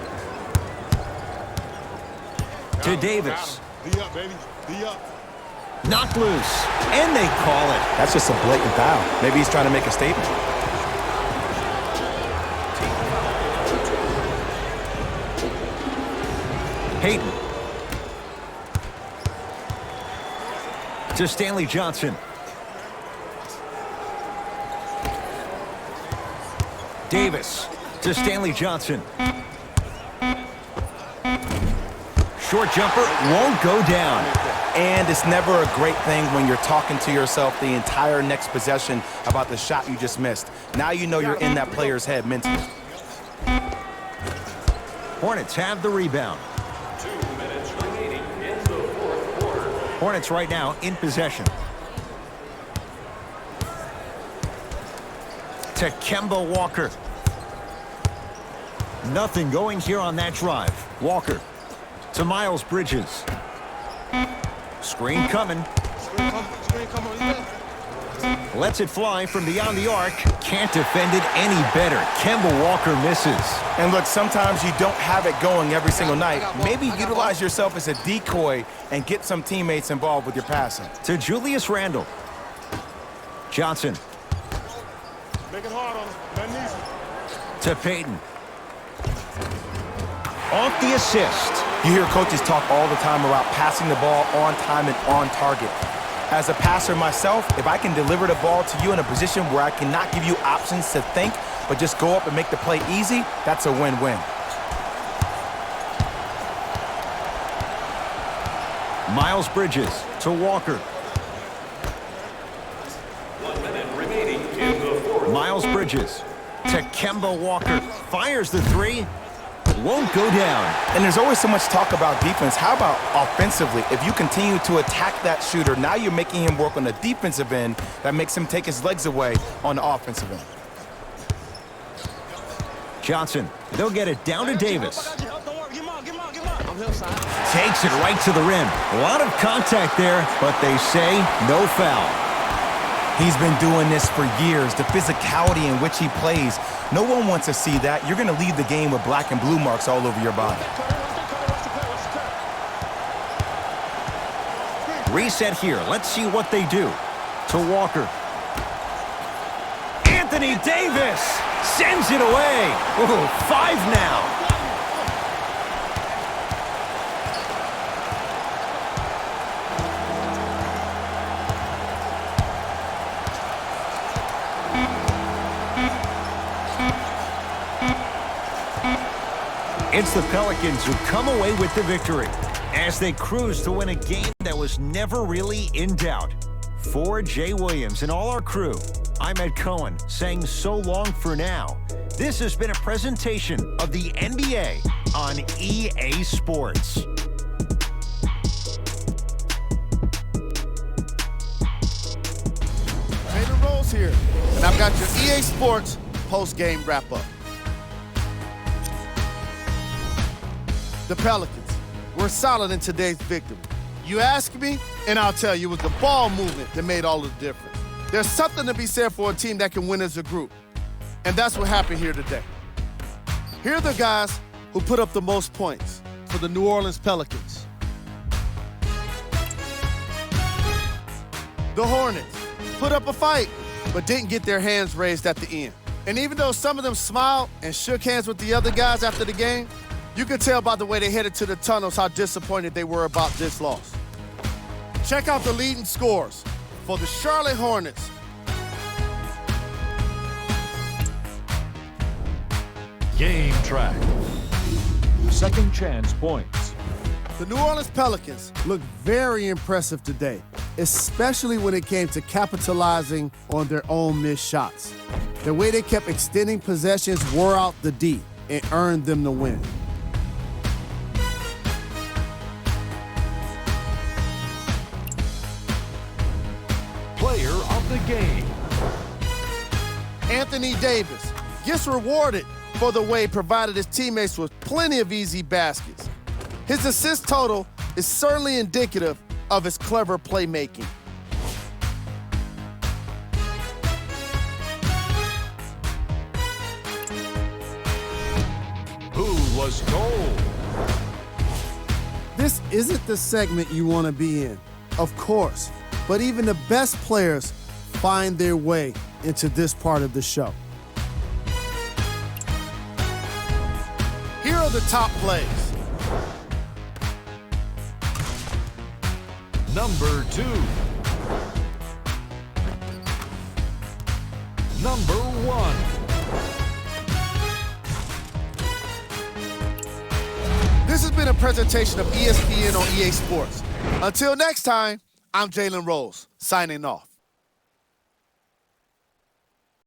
To Davis. D up, baby. D up. Knocked loose. And they call it. That's just a blatant foul. Maybe he's trying to make a statement. Payton. To Stanley Johnson. Davis to Stanley Johnson. Short jumper won't go down. And it's never a great thing when you're talking to yourself the entire next possession about the shot you just missed. Now you know you're in that player's head mentally. Hornets have the rebound. 2 minutes remaining in the 4th quarter. Hornets right now in possession. To Kemba Walker. Nothing going here on that drive. Walker to Miles Bridges. Screen coming. Screen come on. Yeah. Lets it fly from beyond the arc. Can't defend it any better. Kemba Walker misses. And look, sometimes you don't have it going every single night. Maybe utilize yourself as a decoy and get some teammates involved with your passing. To Julius Randle. Johnson. Make it hard on him. Nothing easy. To Payton. Off the assist. You hear coaches talk all the time about passing the ball on time and on target. As a passer myself, if I can deliver the ball to you in a position where I cannot give you options to think, but just go up and make the play easy, that's a win-win. Miles Bridges to Walker. 1 minute remaining in the 4th. Miles Bridges to Kemba Walker. Fires the 3. Won't go down. And there's always so much talk about defense. How about offensively? If you continue to attack that shooter, now you're making him work on the defensive end. That makes him take his legs away on the offensive end. Johnson. They'll get it down to Davis. Don't worry. Get him out. I'm hillside. Takes it right to the rim. A lot of contact there, but they say no foul. He's been doing this for years. The physicality in which he plays. No one wants to see that. You're going to leave the game with black and blue marks all over your body. Reset here. Let's see what they do. To Walker. Anthony Davis sends it away. Ooh, 5 now. It's the Pelicans who come away with the victory as they cruise to win a game that was never really in doubt. For Jay Williams and all our crew, I'm Ed Cohen saying so long for now. This has been a presentation of the NBA on EA Sports. Taylor Rose here, and I've got your EA Sports post-game wrap-up. The Pelicans were solid in today's victory. You ask me, and I'll tell you, it was the ball movement that made all the difference. There's something to be said for a team that can win as a group, and that's what happened here today. Here are the guys who put up the most points for the New Orleans Pelicans. The Hornets put up a fight, but didn't get their hands raised at the end. And even though some of them smiled and shook hands with the other guys after the game, you could tell by the way they headed to the tunnels how disappointed they were about this loss. Check out the leading scores for the Charlotte Hornets. Game track. Second chance points. The New Orleans Pelicans looked very impressive today, especially when it came to capitalizing on their own missed shots. The way they kept extending possessions wore out the D and earned them the win. Player of the game. Anthony Davis gets rewarded for the way he provided his teammates with plenty of easy baskets. His assist total is certainly indicative of his clever playmaking. Who was cold? This isn't the segment you want to be in, of course, but even the best players find their way into this part of the show. Here are the top plays. Number 2. Number 1. This has been a presentation of ESPN on EA Sports. Until next time, I'm Jalen Rose, signing off.